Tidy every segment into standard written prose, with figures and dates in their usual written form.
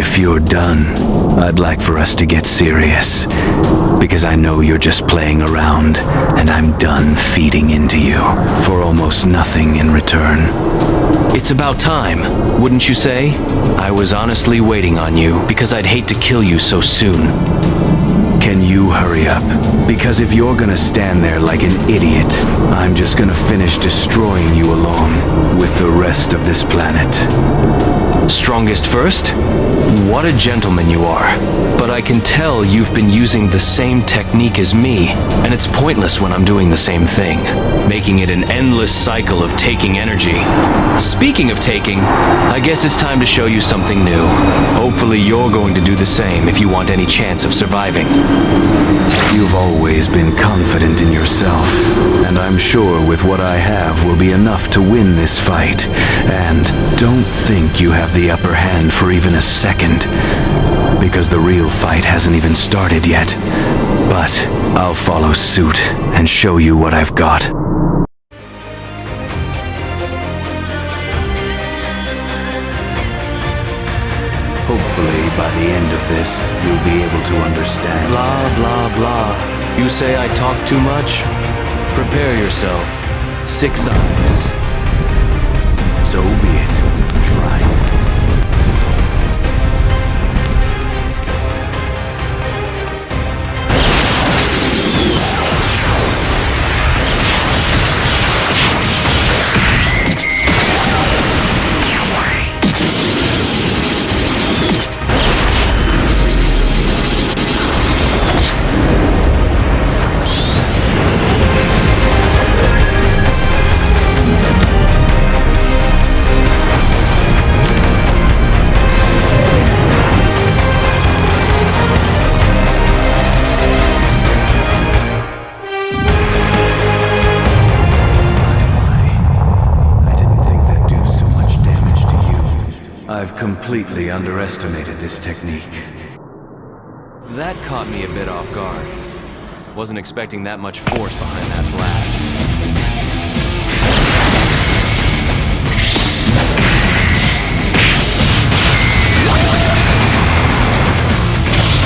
If you're done, I'd like for us to get serious. Because I know you're just playing around, and I'm done feeding into you for almost nothing in return. It's about time, wouldn't you say? I was honestly waiting on you because I'd hate to kill you so soon. Can you hurry up? Because if you're gonna stand there like an idiot, I'm just gonna finish destroying you along with the rest of this planet. Strongest first? What a gentleman you are. But I can tell you've been using the same technique as me, and it's pointless when I'm doing the same thing, making it an endless cycle of taking energy. Speaking of taking, I guess it's time to show you something new. Hopefully you're going to do the same if you want any chance of surviving. You've always been confident in yourself, and I'm sure with what I have will be enough to win this fight. And don't think you have the upper hand for even a second, because the real fight hasn't even started yet. But I'll follow suit and show you what I've got. Hopefully, by the end of this, you'll be able to understand. Blah, blah, blah. You say I talk too much? Prepare yourself. 6 eyes. So be it. Try. I've completely underestimated this technique. That caught me a bit off guard. Wasn't expecting that much force behind that blast.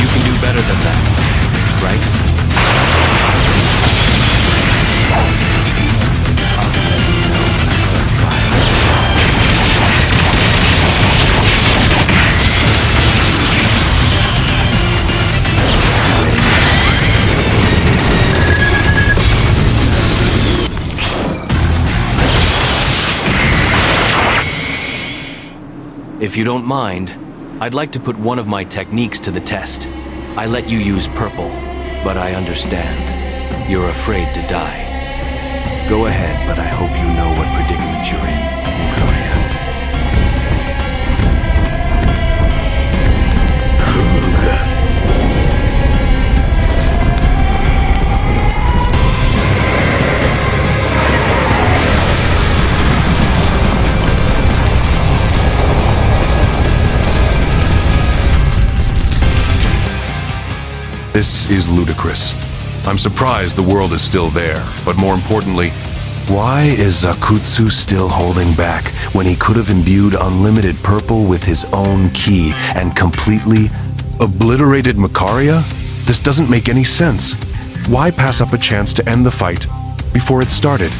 You can do better than that, right? I'll let you know when I start trying. If you don't mind, I'd like to put one of my techniques to the test. I let you use purple, but I understand. You're afraid to die. Go ahead, but I hope you know what predicament you're in, Mukaria. This is ludicrous. I'm surprised the world is still there, but more importantly, why is Zakutsue still holding back when he could have imbued unlimited purple with his own ki and completely obliterated Mukaria? This doesn't make any sense. Why pass up a chance to end the fight before it started?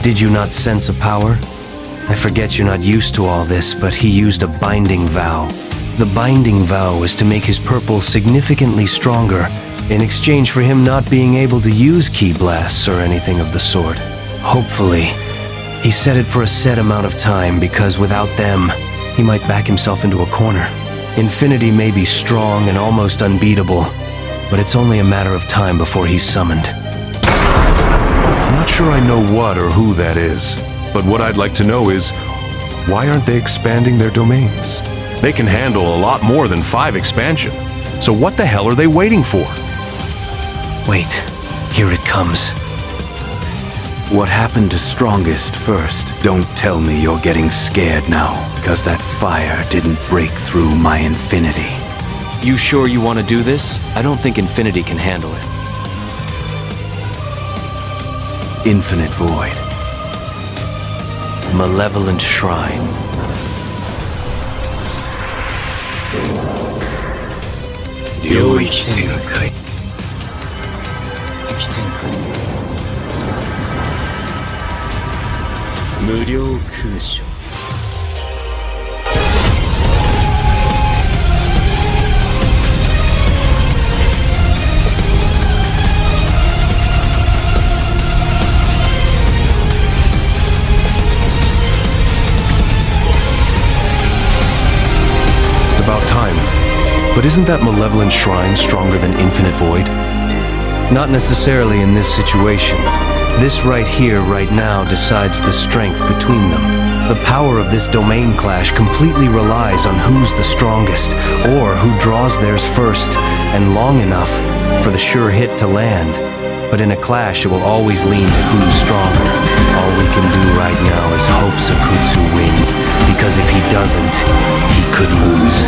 Did you not sense a power? I forget you're not used to all this, but he used a binding vow. The binding vow was to make his purple significantly stronger in exchange for him not being able to use ki blasts or anything of the sort. Hopefully, he set it for a set amount of time because without them, he might back himself into a corner. Infinity may be strong and almost unbeatable, but it's only a matter of time before he's summoned. Not sure I know what or who that is, but what I'd like to know is, why aren't they expanding their domains? They can handle a lot more than 5 expansion. So what the hell are they waiting for? Wait, here it comes. What happened to strongest first? Don't tell me you're getting scared now, because that fire didn't break through my infinity. You sure you want to do this? I don't think Infinity can handle it. Infinite Void. Malevolent Shrine. 領域展開無料空所 About time. But isn't that malevolent shrine stronger than infinite void? Not necessarily in this situation. This right here, right now, decides the strength between them. The power of this domain clash completely relies on who's the strongest, or who draws theirs first, and long enough for the sure hit to land. But in a clash, it will always lean to who's stronger. All we can do right now is hope Zakutsue wins, because if he doesn't, he could lose.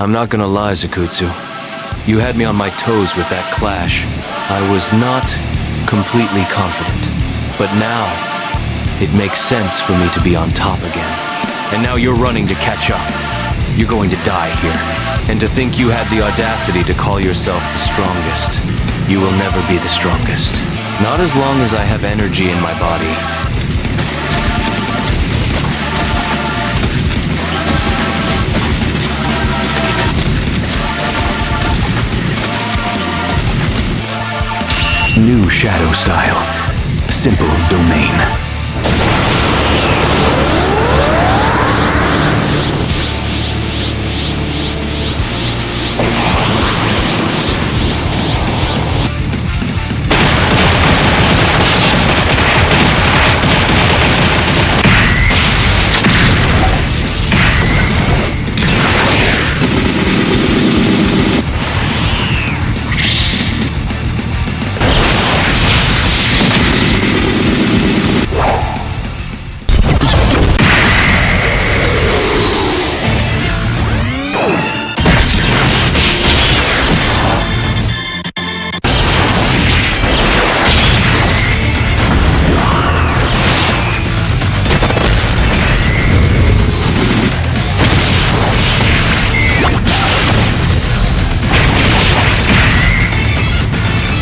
I'm not gonna lie, Zakutsue. You had me on my toes with that clash. I was not completely confident. But now, it makes sense for me to be on top again. And now you're running to catch up. You're going to die here. And to think you had the audacity to call yourself the strongest. You will never be the strongest. Not as long as I have energy in my body. New shadow style. Simple domain.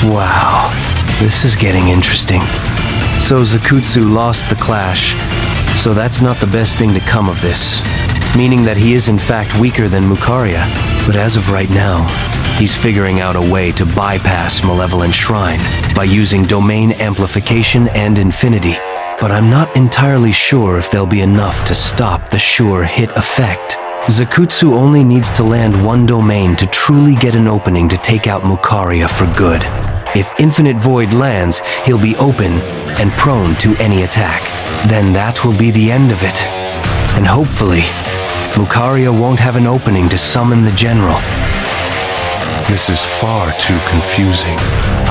Wow, this is getting interesting. So Zakutsue lost the clash, so that's not the best thing to come of this. Meaning that he is in fact weaker than Mukaria, but as of right now, he's figuring out a way to bypass Malevolent Shrine by using domain amplification and infinity. But I'm not entirely sure if there'll be enough to stop the sure hit effect. Zakutsue only needs to land one domain to truly get an opening to take out Mukaria for good. If Infinite Void lands, he'll be open and prone to any attack. Then that will be the end of it. And hopefully, Mukaria won't have an opening to summon the general. This is far too confusing.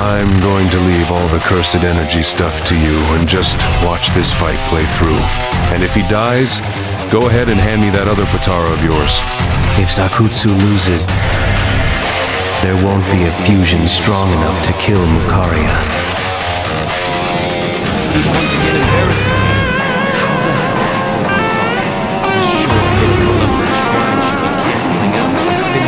I'm going to leave all the cursed energy stuff to you and just watch this fight play through. And if he dies, go ahead and hand me that other Potara of yours. If Zakutsue loses, there won't be a fusion strong enough to kill Mukaria. He's once again embarrassing me. How the heck does he pull this off? The sure hit of Malevolent Shrine should be canceling out his infinity.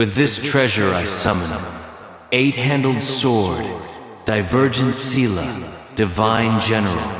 With this treasure I summon Eight-handled sword, Divergent Sila, Divine General.